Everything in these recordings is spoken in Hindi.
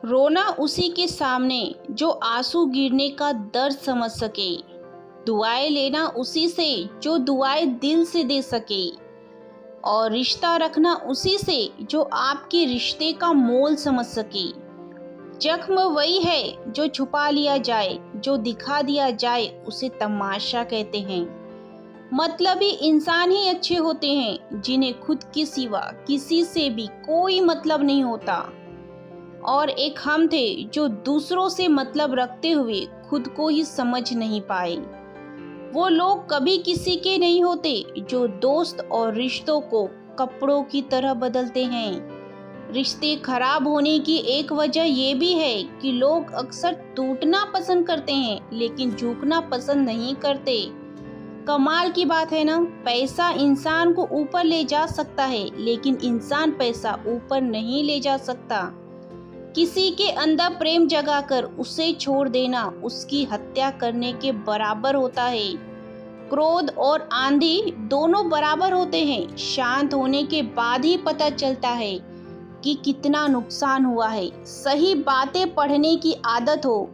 रोना उसी के सामने जो आंसू गिरने का दर्द समझ सके। दुआएं लेना उसी से जो दुआएं दिल से दे सके। और रिश्ता रखना उसी से जो आपके रिश्ते का मोल समझ सके। जख्म वही है जो छुपा लिया जाए, जो दिखा दिया जाए उसे तमाशा कहते हैं। मतलबी इंसान ही अच्छे होते हैं जिन्हें खुद के सिवा किसी से भी कोई मतलब नहीं होता। और एक हम थे जो दूसरों से मतलब रखते हुए खुद को ही समझ नहीं पाए। वो लोग कभी किसी के नहीं होते जो दोस्त और रिश्तों को कपड़ों की तरह बदलते हैं। रिश्ते खराब होने की एक वजह ये भी है कि लोग अक्सर टूटना पसंद करते हैं लेकिन झुकना पसंद नहीं करते। कमाल की बात है ना, पैसा इंसान को ऊपर ले जा सकता है लेकिन इंसान पैसा ऊपर नहीं ले जा सकता। किसी के अंदर प्रेम जगाकर उसे छोड़ देना उसकी हत्या करने के बराबर होता है। क्रोध और आंधी दोनों बराबर होते हैं। शांत होने के बाद ही पता चलता है कि कितना नुकसान हुआ है। सही बातें पढ़ने की आदत हो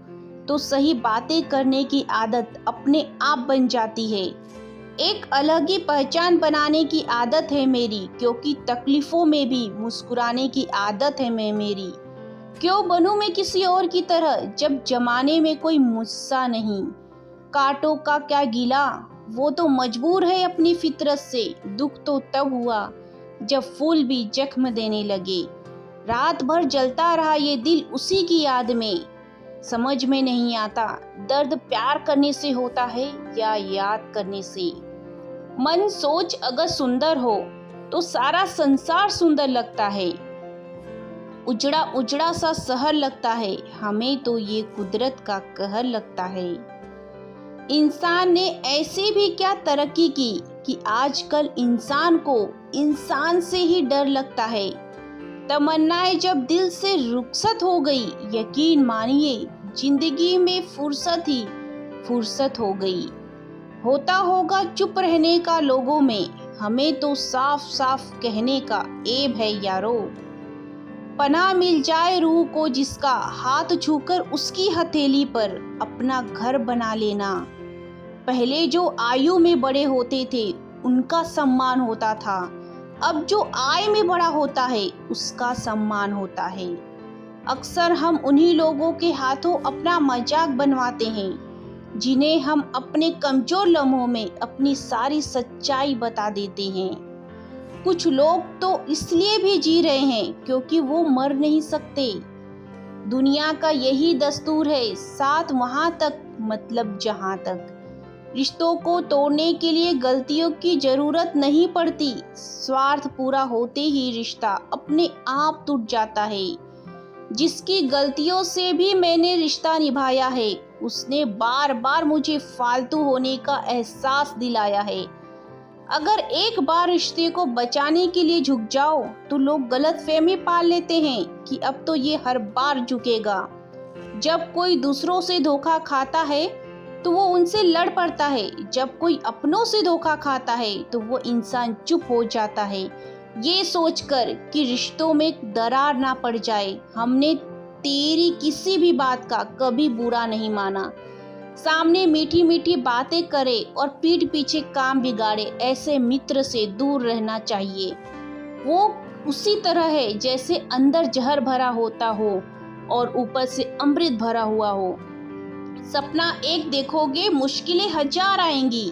तो सही बातें करने की आदत अपने आप बन जाती है। एक अलग ही पहचान बनाने की आदत है मेरी, क्योंकि तकलीफों में भी मुस्कुराने की आदत है मेरी। क्यों बनूं मैं किसी और की तरह जब जमाने में कोई मुझसा नहीं। कांटों का क्या गिला, वो तो मजबूर है अपनी फितरत से। दुख तो तब हुआ जब फूल भी जख्म देने लगे। रात भर जलता रहा ये दिल उसी की याद में। समझ में नहीं आता दर्द प्यार करने से होता है या याद करने से। मन सोच अगर सुंदर हो तो सारा संसार सुंदर लगता है। उजड़ा उजड़ा सा शहर लगता है, हमें तो ये कुदरत का कहर लगता है। इंसान ने ऐसी भी क्या तरक्की की कि आजकल इंसान को इंसान से ही डर लगता है। तमन्नाएं जब दिल से रुखसत हो गई, यकीन मानिए जिंदगी में फुर्सत ही फुर्सत हो गई। होता होगा चुप रहने का लोगों में, हमें तो साफ साफ कहने का ऐब है यारो। पनाह मिल जाए रूह को जिसका, हाथ छूकर उसकी हथेली पर अपना घर बना लेना। पहले जो आयु में बड़े होते थे उनका सम्मान होता था, अब जो आय में बड़ा होता है उसका सम्मान होता है। अक्सर हम उन्हीं लोगों के हाथों अपना मजाक बनवाते हैं जिन्हें हम अपने कमजोर लम्हों में अपनी सारी सच्चाई बता देते हैं। कुछ लोग तो इसलिए भी जी रहे हैं क्योंकि वो मर नहीं सकते। दुनिया का यही दस्तूर है, साथ वहां तक मतलब जहां तक। रिश्तों को तोड़ने के लिए गलतियों की जरूरत नहीं पड़ती, स्वार्थ पूरा होते ही रिश्ता अपने आप टूट जाता है। जिसकी गलतियों से भी मैंने रिश्ता निभाया है उसने बार बार मुझे फालतू होने का एहसास दिलाया है। अगर एक बार रिश्ते को बचाने के लिए झुक जाओ तो लोग गलतफहमी पाल लेते हैं कि अब तो ये हर बार झुकेगा। जब कोई दूसरों से धोखा खाता है तो वो उनसे लड़ पड़ता है, जब कोई अपनों से धोखा खाता है तो वो इंसान चुप हो जाता है, ये सोचकर कि रिश्तों में दरार ना पड़ जाए। हमने तेरी किसी भी बात का कभी बुरा नहीं माना। सामने मीठी मीठी बातें करे और पीठ पीछे काम बिगाड़े, ऐसे मित्र से दूर रहना चाहिए। वो उसी तरह है जैसे अंदर जहर भरा होता हो और ऊपर से अमृत भरा हुआ हो। सपना एक देखोगे मुश्किलें हजार आएंगी,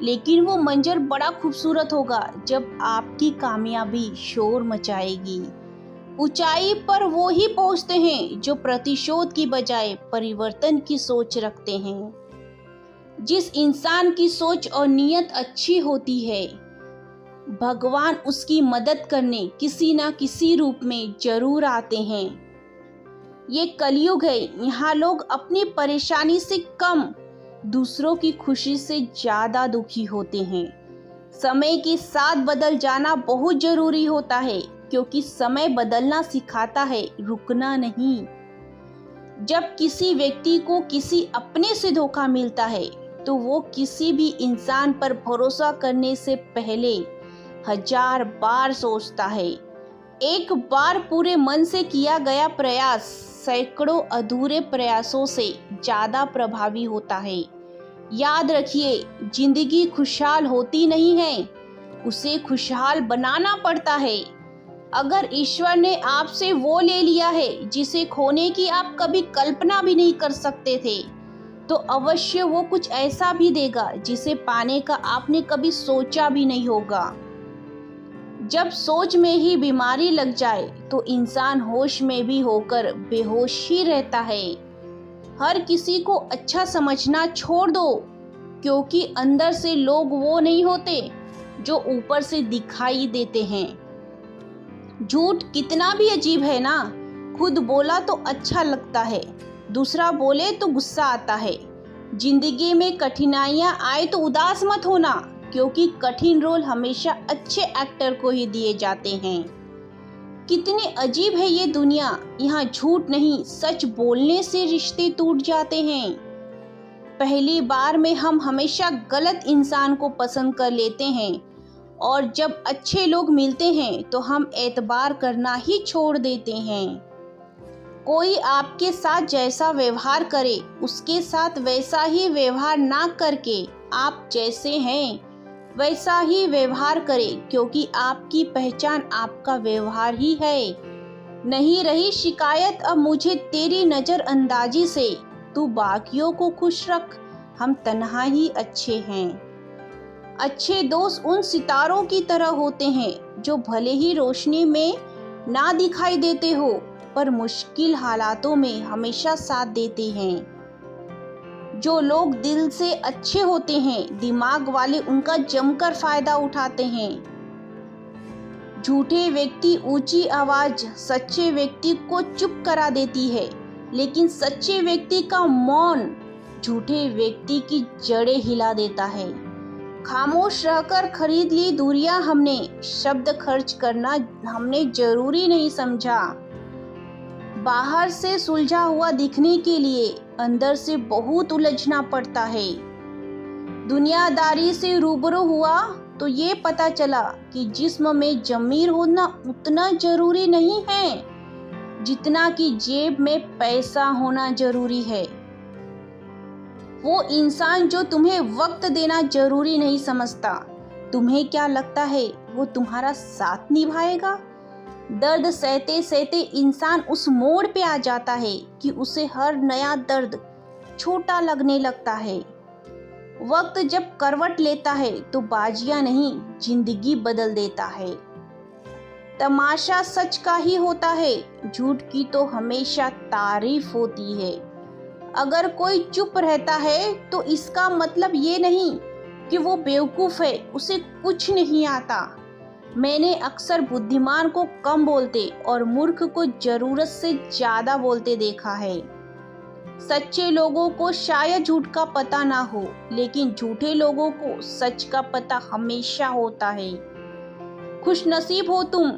लेकिन वो मंजर बड़ा खूबसूरत होगा जब आपकी कामयाबी शोर मचाएगी। ऊंचाई पर वो ही पहुंचते हैं जो प्रतिशोध की बजाय परिवर्तन की सोच रखते हैं। जिस इंसान की सोच और नीयत अच्छी होती है, भगवान उसकी मदद करने किसी न किसी रूप में जरूर आते हैं। ये कलयुग है, यहाँ लोग अपनी परेशानी से कम दूसरों की खुशी से ज्यादा दुखी होते हैं। समय के साथ बदल जाना बहुत जरूरी होता है, क्योंकि समय बदलना सिखाता है, रुकना नहीं। जब किसी व्यक्ति को किसी अपने से धोखा मिलता है तो वो किसी भी इंसान पर भरोसा करने से पहले हजार बार सोचता है। एक बार पूरे मन से किया गया प्रयास सैकड़ों अधूरे प्रयासों से ज़्यादा प्रभावी होता है। याद रखिए, जिंदगी खुशहाल होती नहीं है, उसे खुशहाल बनाना पड़ता है। अगर ईश्वर ने आपसे वो ले लिया है जिसे खोने की आप कभी कल्पना भी नहीं कर सकते थे, तो अवश्य वो कुछ ऐसा भी देगा जिसे पाने का आपने कभी सोचा भी नहीं होगा। जब सोच में ही बीमारी लग जाए तो इंसान होश में भी होकर बेहोश ही रहता है। हर किसी को अच्छा समझना छोड़ दो, क्योंकि अंदर से लोग वो नहीं होते जो ऊपर से दिखाई देते हैं। झूठ कितना भी अजीब है ना, खुद बोला तो अच्छा लगता है, दूसरा बोले तो गुस्सा आता है। जिंदगी में कठिनाइयां आए तो उदास मत होना, क्योंकि कठिन रोल हमेशा अच्छे एक्टर को ही दिए जाते हैं। कितनी अजीब है ये दुनिया, यहाँ झूठ नहीं सच बोलने से रिश्ते टूट जाते हैं। पहली बार में हम हमेशा गलत इंसान को पसंद कर लेते हैं, और जब अच्छे लोग मिलते हैं तो हम एतबार करना ही छोड़ देते हैं। कोई आपके साथ जैसा व्यवहार करे, उसके साथ वैसा ही व्यवहार ना करके आप जैसे हैं वैसा ही व्यवहार करें, क्योंकि आपकी पहचान आपका व्यवहार ही है। नहीं रही शिकायत अब मुझे तेरी नज़रअंदाजी से, तू बाकियों को खुश रख, हम तन्हा ही अच्छे हैं। अच्छे दोस्त उन सितारों की तरह होते हैं जो भले ही रोशनी में ना दिखाई देते हो, पर मुश्किल हालातों में हमेशा साथ देते हैं। जो लोग दिल से अच्छे होते हैं, दिमाग वाले उनका जमकर फायदा उठाते हैं। झूठे व्यक्ति ऊंची आवाज सच्चे व्यक्ति को चुप करा देती है, लेकिन सच्चे व्यक्ति का मौन झूठे व्यक्ति की जड़ें हिला देता है। खामोश रहकर खरीद ली दूरियां हमने, शब्द खर्च करना हमने जरूरी नहीं समझा। बाहर से सुलझा हुआ दिखने के लिए अंदर से बहुत उलझना पड़ता है। दुनियादारी से रूबरू हुआ तो ये पता चला कि जिस्म में जमीर होना उतना जरूरी नहीं है जितना कि जेब में पैसा होना जरूरी है। वो इंसान जो तुम्हें वक्त देना जरूरी नहीं समझता, तुम्हें क्या लगता है वो तुम्हारा साथ निभाएगा? दर्द सहते सहते इंसान उस मोड़ पे आ जाता है कि उसे हर नया दर्द छोटा लगने लगता है। वक्त जब करवट लेता है तो बाजियां नहीं जिंदगी बदल देता है। तमाशा सच का ही होता है, झूठ की तो हमेशा तारीफ होती है। अगर कोई चुप रहता है तो इसका मतलब ये नहीं कि वो बेवकूफ़ है, उसे कुछ नहीं आता। मैंने अक्सर बुद्धिमान को कम बोलते और मूर्ख को जरूरत से ज़्यादा बोलते देखा है। सच्चे लोगों को शायद झूठ का पता ना हो, लेकिन झूठे लोगों को सच का पता हमेशा होता है। खुशनसीब हो तुम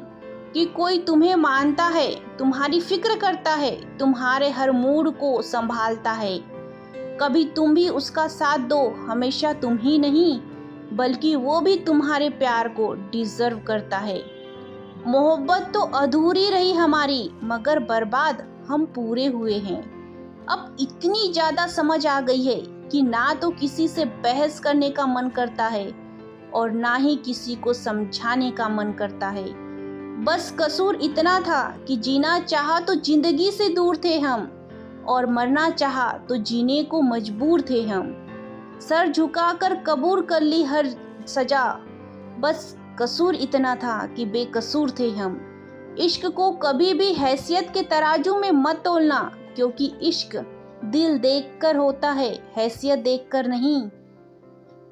कि कोई तुम्हें मानता है, तुम्हारी फिक्र करता है, तुम्हारे हर मूड को संभालता है। कभी तुम भी उसका साथ दो, हमेशा तुम ही नहीं बल्कि वो भी तुम्हारे प्यार को डिजर्व करता है। मोहब्बत तो अधूरी रही हमारी, मगर बर्बाद हम पूरे हुए हैं। अब इतनी ज़्यादा समझ आ गई है कि ना तो किसी से बहस करने का मन करता है और ना ही किसी को समझाने का मन करता है। बस कसूर इतना था कि जीना चाहा तो जिंदगी से दूर थे हम, और मरना चाहा तो जीने को मजबूर थे हम। सर झुकाकर कबूल कर ली हर सजा, बस कसूर इतना था कि बेकसूर थे हम। इश्क को कभी भी हैसियत के तराजू में मत तोलना, क्योंकि इश्क दिल देखकर होता है, हैसियत देखकर नहीं।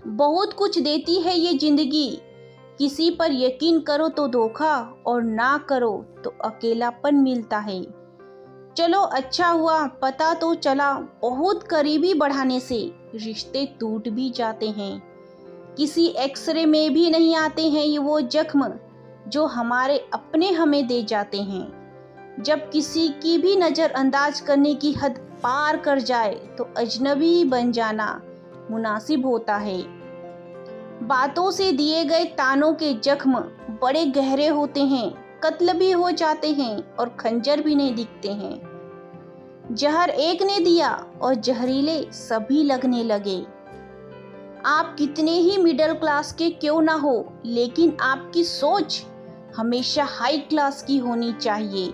बहुत कुछ देती है ये जिंदगी, किसी पर यकीन करो तो धोखा और ना करो तो अकेलापन मिलता है। चलो अच्छा हुआ पता तो चला, बहुत करीबी बढ़ाने से रिश्ते टूट भी जाते हैं। किसी एक्सरे में भी नहीं आते हैं ये वो जख्म जो हमारे अपने हमें दे जाते हैं। जब किसी की भी नज़रअंदाज करने की हद पार कर जाए तो अजनबी बन जाना मुनासिब होता है। बातों से दिए गए तानों के जख्म बड़े गहरे होते हैं, कत्ल भी हो जाते हैं और खंजर भी नहीं दिखते हैं। जहर एक ने दिया और जहरीले सभी लगने लगे। आप कितने ही मिडिल क्लास के क्यों ना हो, लेकिन आपकी सोच हमेशा हाई क्लास की होनी चाहिए।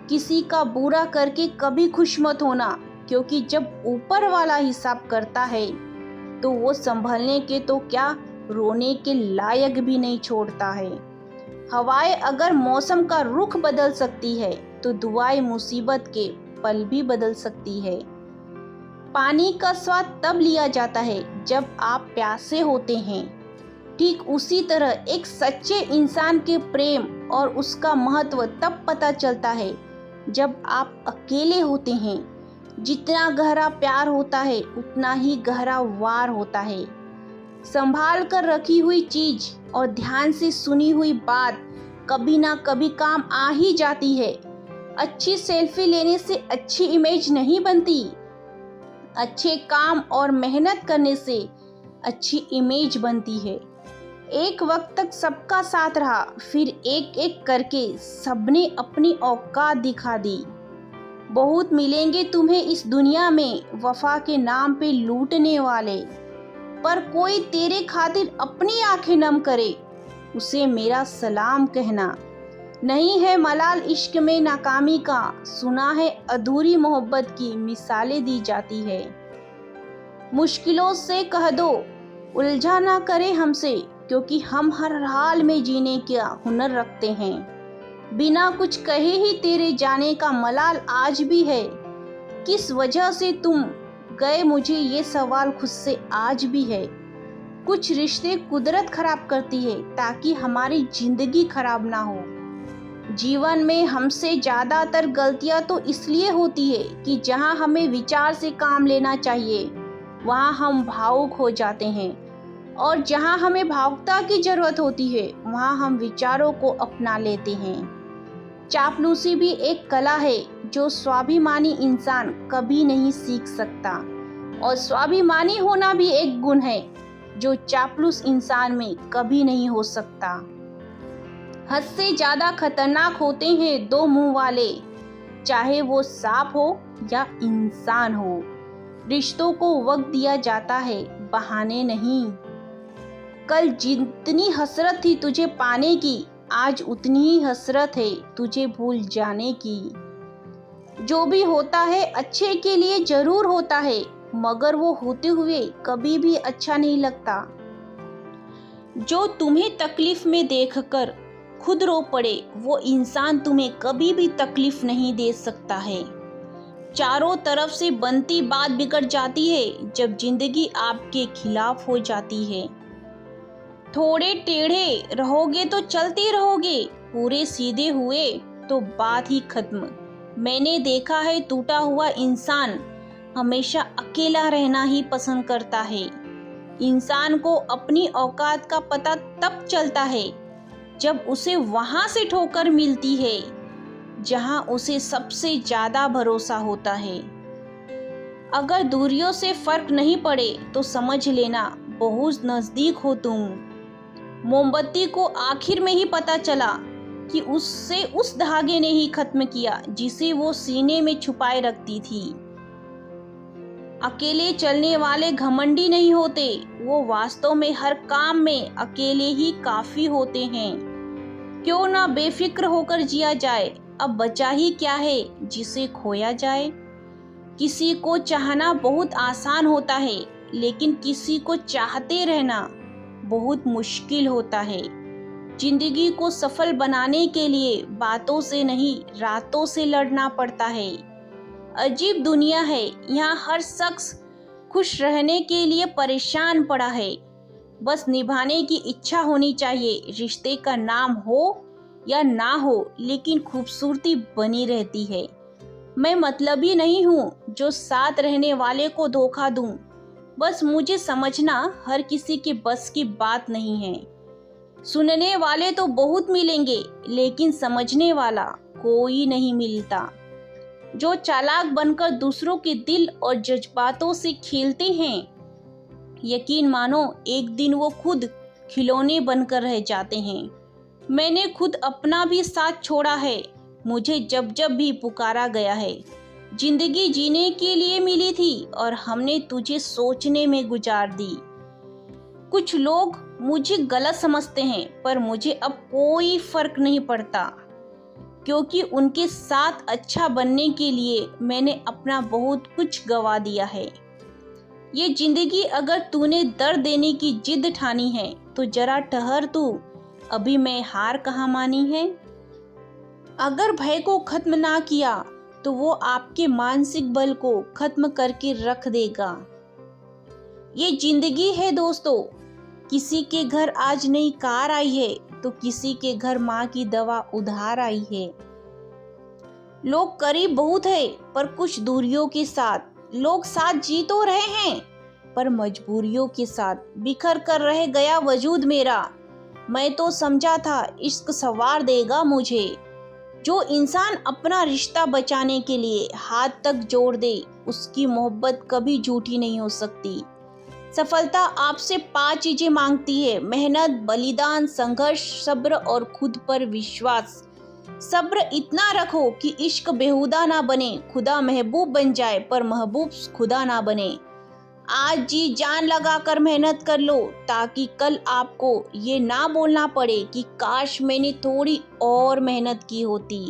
किसी का बुरा करके कभी खुश मत होना, क्योंकि जब ऊपर वाला हिसाब करता है तो वो संभलने के तो क्या, रोने के लायक भी नहीं छोड़ता है। हवाएं अगर मौसम का रुख बदल सकती है तो दुआएं मुसीबत के पल भी बदल सकती है। पानी का स्वाद तब लिया जाता है जब आप प्यासे होते हैं। ठीक उसी तरह एक सच्चे इंसान के प्रेम और उसका महत्व तब पता चलता है जब आप अकेले होते हैं। जितना गहरा प्यार होता है उतना ही गहरा वार होता है। संभाल कर रखी हुई चीज और ध्यान से सुनी हुई बात कभी ना कभी काम आ ही जाती है। अच्छी सेल्फी लेने से अच्छी इमेज नहीं बनती, अच्छे काम और मेहनत करने से अच्छी इमेज बनती है। एक वक्त तक सबका साथ रहा, फिर एक एक करके सबने अपनी औकात दिखा दी। बहुत मिलेंगे तुम्हें इस दुनिया में वफा के नाम पे लूटने वाले, पर कोई तेरे खातिर अपनी आंखें नम करे उसे मेरा सलाम कहना। नहीं है मलाल इश्क में नाकामी का, सुना है अधूरी मोहब्बत की मिसालें दी जाती है। मुश्किलों से कह दो उलझा ना करे हमसे, क्योंकि हम हर हाल में जीने का हुनर रखते हैं। बिना कुछ कहे ही तेरे जाने का मलाल आज भी है। किस वजह से तुम गए मुझे ये सवाल खुद से आज भी है। कुछ रिश्ते कुदरत खराब करती है ताकि हमारी जिंदगी खराब ना हो। जीवन में हमसे ज़्यादातर गलतियां तो इसलिए होती है कि जहां हमें विचार से काम लेना चाहिए वहां हम भावुक हो जाते हैं, और जहां हमें भावुकता की जरूरत होती है वहां हम विचारों को अपना लेते हैं। चापलूसी भी एक कला है जो स्वाभिमानी इंसान कभी नहीं सीख सकता, और स्वाभिमानी होना भी एक गुण है जो चापलूस इंसान में कभी नहीं हो सकता। हद से ज्यादा खतरनाक होते हैं दो मुंह वाले, चाहे वो सांप हो या इंसान हो। रिश्तों को वक्त दिया जाता है, बहाने नहीं। कल जितनी हसरत थी तुझे पाने की, आज उतनी ही हसरत है तुझे भूल जाने की। जो भी होता है अच्छे के लिए जरूर होता है, मगर वो होते हुए कभी भी अच्छा नहीं लगता। जो तुम्हें तकलीफ में देखकर खुद रो पड़े वो इंसान तुम्हें कभी भी तकलीफ नहीं दे सकता है। चारों तरफ से बनती बात बिगड़ जाती है जब जिंदगी आपके खिलाफ हो जाती है। थोड़े टेढ़े रहोगे तो चलते रहोगे, पूरे सीधे हुए तो बात ही खत्म। मैंने देखा है टूटा हुआ इंसान हमेशा अकेला रहना ही पसंद करता है। इंसान को अपनी औकात का पता तब चलता है जब उसे वहां से ठोकर मिलती है जहां उसे सबसे ज्यादा भरोसा होता है। अगर दूरियों से फर्क नहीं पड़े तो समझ लेना बहुत नजदीक हो तुम। मोमबत्ती को आखिर में ही पता चला कि उससे उस धागे ने ही खत्म किया जिसे वो सीने में छुपाए रखती थी। अकेले चलने वाले घमंडी नहीं होते, वो वास्तव में हर काम में अकेले ही काफी होते हैं। क्यों ना बेफिक्र होकर जिया जाए, अब बचा ही क्या है जिसे खोया जाए। किसी को चाहना बहुत आसान होता है, लेकिन किसी को चाहते रहना बहुत मुश्किल होता है। जिंदगी को सफल बनाने के लिए बातों से नहीं रातों से लड़ना पड़ता है। अजीब दुनिया है, यहाँ हर शख्स खुश रहने के लिए परेशान पड़ा है। बस निभाने की इच्छा होनी चाहिए। रिश्ते का नाम हो या ना हो, लेकिन खूबसूरती बनी रहती है। मैं मतलबी नहीं हूँ जो साथ रहने वाले को धोखा दूं। बस मुझे समझना हर किसी के बस की बात नहीं है। सुनने वाले तो बहुत मिलेंगे, लेकिन समझने वाला कोई नहीं मिलता। जो चालाक बनकर दूसरों के दिल और जज्बातों से खेलते हैं, यकीन मानो एक दिन वो खुद खिलौने बनकर रह जाते हैं। मैंने खुद अपना भी साथ छोड़ा है, मुझे जब जब भी पुकारा गया है। जिंदगी जीने के लिए मिली थी और हमने तुझे सोचने में गुजार दी। कुछ लोग मुझे गलत समझते हैं, पर मुझे अब कोई फर्क नहीं पड़ता, क्योंकि उनके साथ अच्छा बनने के लिए मैंने अपना बहुत कुछ गवा दिया है। ये जिंदगी अगर तूने दर्द देने की जिद ठानी है तो जरा ठहर तू, अभी मैं हार कहाँ मानी है। अगर भय को खत्म ना किया तो वो आपके मानसिक बल को खत्म करके रख देगा। ये जिंदगी है दोस्तों, किसी के घर आज नई कार आई है तो किसी के घर माँ की दवा उधार आई है। लोग करीब बहुत है पर कुछ दूरियों के साथ, लोग साथ जी तो रहे हैं पर मजबूरियों के साथ बिखर कर रह गया वजूद मेरा। मैं तो समझा था इश्क संवार देगा मुझे। जो इंसान अपना रिश्ता बचाने के लिए हाथ तक जोड़ दे, उसकी मोहब्बत कभी झूठी नहीं हो सकती। सफलता आपसे 5 चीजें मांगती है: मेहनत, बलिदान, संघर्ष, सब्र और खुद पर विश्वास। सब्र इतना रखो कि इश्क बेहुदा ना बने, खुदा महबूब बन जाए पर महबूब खुदा ना बने। आज जी जान लगा कर मेहनत कर लो, ताकि कल आपको ये ना बोलना पड़े कि काश मैंने थोड़ी और मेहनत की होती।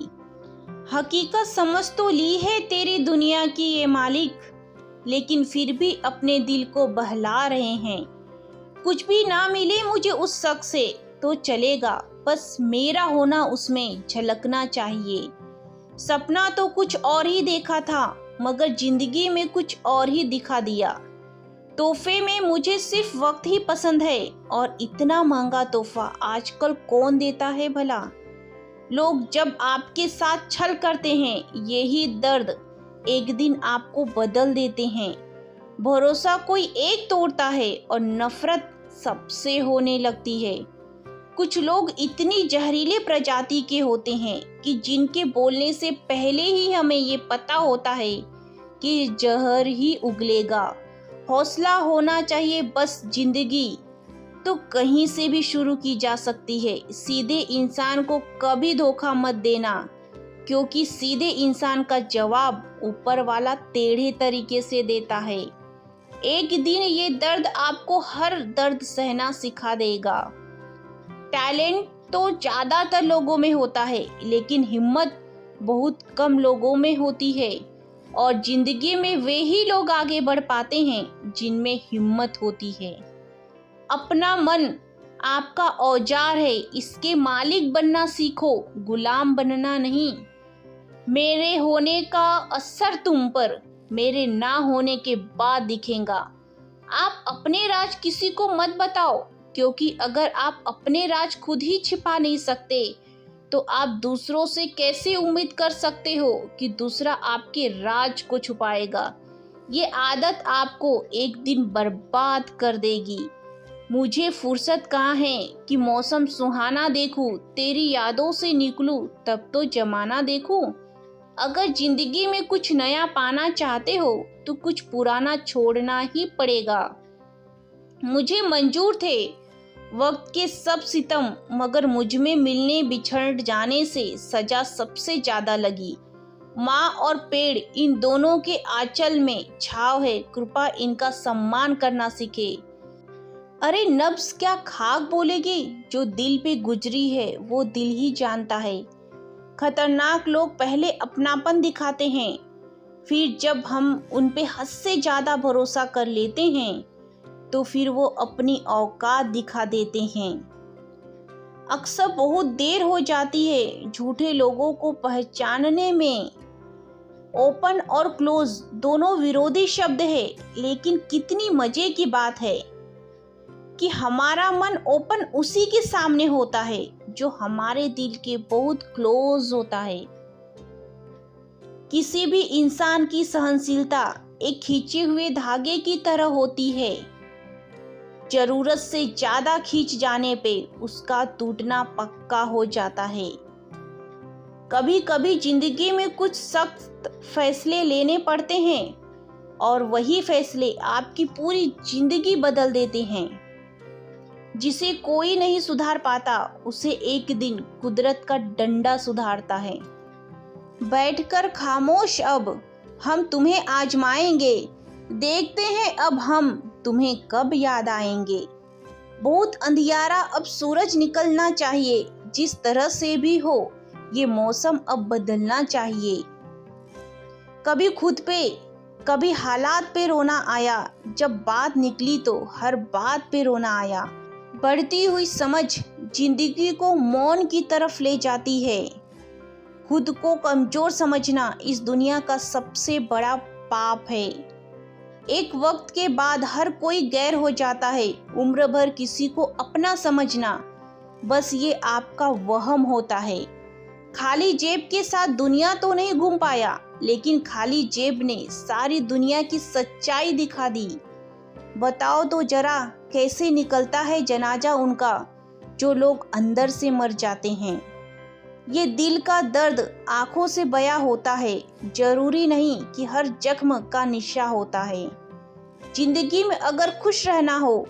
हकीकत समझ तो ली है तेरी दुनिया की ये मालिक, लेकिन फिर भी अपने दिल को बहला रहे हैं। कुछ भी ना मिले मुझे उस शख्स से तो चलेगा, बस मेरा होना उसमें झलकना चाहिए। सपना तो कुछ और ही देखा था, मगर जिंदगी में कुछ और ही दिखा दिया। तोहफे में मुझे सिर्फ वक्त ही पसंद है, और इतना महंगा तोहफा आजकल कौन देता है भला। लोग जब आपके साथ छल करते हैं, यही दर्द एक दिन आपको बदल देते हैं। भरोसा कोई एक तोड़ता है और नफरत सबसे होने लगती है। कुछ लोग इतनी जहरीले प्रजाति के होते हैं कि जिनके बोलने से पहले ही हमें ये पता होता है कि जहर ही उगलेगा। हौसला होना चाहिए बस, जिंदगी तो कहीं से भी शुरू की जा सकती है। सीधे इंसान को कभी धोखा मत देना, क्योंकि सीधे इंसान का जवाब ऊपर वाला टेढ़े तरीके से देता है। एक दिन ये दर्द आपको हर दर्द सहना सिखा देगा। टैलेंट तो ज्यादातर लोगों में होता है, लेकिन हिम्मत बहुत कम लोगों में होती है। और जिंदगी में वे ही लोग आगे बढ़ पाते हैं जिनमें हिम्मत होती है। अपना मन आपका औजार है, इसके मालिक बनना सीखो, गुलाम बनना नहीं। मेरे होने का असर तुम पर मेरे ना होने के बाद दिखेगा। आप अपने राज किसी को मत बताओ, क्योंकि अगर आप अपने राज खुद ही छिपा नहीं सकते तो आप दूसरों से कैसे उम्मीद कर सकते हो कि दूसरा आपके राज को छुपाएगा। ये आदत आपको एक दिन बर्बाद कर देगी। मुझे फुर्सत कहाँ है कि मौसम सुहाना देखूं, तेरी यादों से निकलूं तब तो जमाना देखूं। अगर जिंदगी में कुछ नया पाना चाहते हो तो कुछ पुराना छोड़ना ही पड़ेगा। मुझे मंजूर थे वक्त के सब सितम, मगर मुझ में मिलने बिछड़ जाने से सजा सबसे ज्यादा लगी। माँ और पेड़, इन दोनों के आंचल में छाव है, कृपा इनका सम्मान करना सीखे। अरे नब्ज क्या खाक बोलेगी, जो दिल पे गुजरी है वो दिल ही जानता है। खतरनाक लोग पहले अपनापन दिखाते हैं, फिर जब हम उन पे हद से ज्यादा भरोसा कर लेते हैं तो फिर वो अपनी औकात दिखा देते हैं। अक्सर बहुत देर हो जाती है झूठे लोगों को पहचानने में। ओपन और क्लोज दोनों विरोधी शब्द है, लेकिन कितनी मजे की बात है कि हमारा मन ओपन उसी के सामने होता है जो हमारे दिल के बहुत क्लोज होता है। किसी भी इंसान की सहनशीलता एक खींचे हुए धागे की तरह होती है। जरूरत से ज्यादा खींच जाने पे उसका टूटना पक्का हो जाता है। कभी कभी जिंदगी में कुछ सख्त फैसले लेने पड़ते हैं और वही फैसले आपकी पूरी जिंदगी बदल देते हैं। जिसे कोई नहीं सुधार पाता, उसे एक दिन कुदरत का डंडा सुधारता है। बैठकर खामोश अब, हम तुम्हें आजमाएंगे, देखते हैं अब हम तुम्हें कब याद आएंगे। बहुत अंधियारा, अब सूरज निकलना चाहिए, जिस तरह से भी हो ये मौसम अब बदलना चाहिए। कभी खुद पे, कभी हालात पे रोना आया, जब बात निकली तो हर बात पे रोना आया। बढ़ती हुई समझ जिंदगी को मौन की तरफ ले जाती है। खुद को कमजोर समझना इस दुनिया का सबसे बड़ा पाप है। एक वक्त के बाद हर कोई गैर हो जाता है। उम्र भर किसी को अपना समझना बस ये आपका वहम होता है। खाली जेब के साथ दुनिया तो नहीं घूम पाया, लेकिन खाली जेब ने सारी दुनिया की सच्चाई दिखा दी। बताओ तो जरा, कैसे निकलता है जनाजा उनका जो लोग अंदर से मर जाते हैं। ये दिल का दर्द आंखों से बयां होता है, जरूरी नहीं कि हर जख्म का निशा होता है। जिंदगी में अगर खुश रहना हो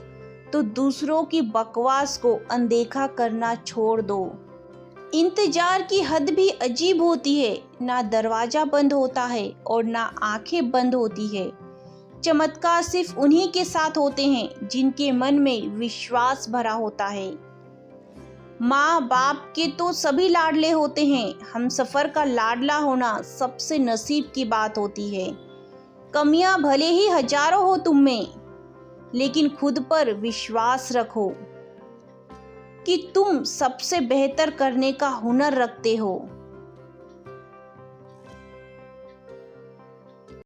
तो दूसरों की बकवास को अनदेखा करना छोड़ दो। इंतजार की हद भी अजीब होती है, ना दरवाजा बंद होता है और ना आंखें बंद होती है। चमत्कार सिर्फ उन्हीं के साथ होते हैं जिनके मन में विश्वास भरा होता है। माँ बाप के तो सभी लाडले होते हैं, हम सफर का लाडला होना सबसे नसीब की बात होती है। कमियां भले ही हजारों हो तुम में, लेकिन खुद पर विश्वास रखो कि तुम सबसे बेहतर करने का हुनर रखते हो।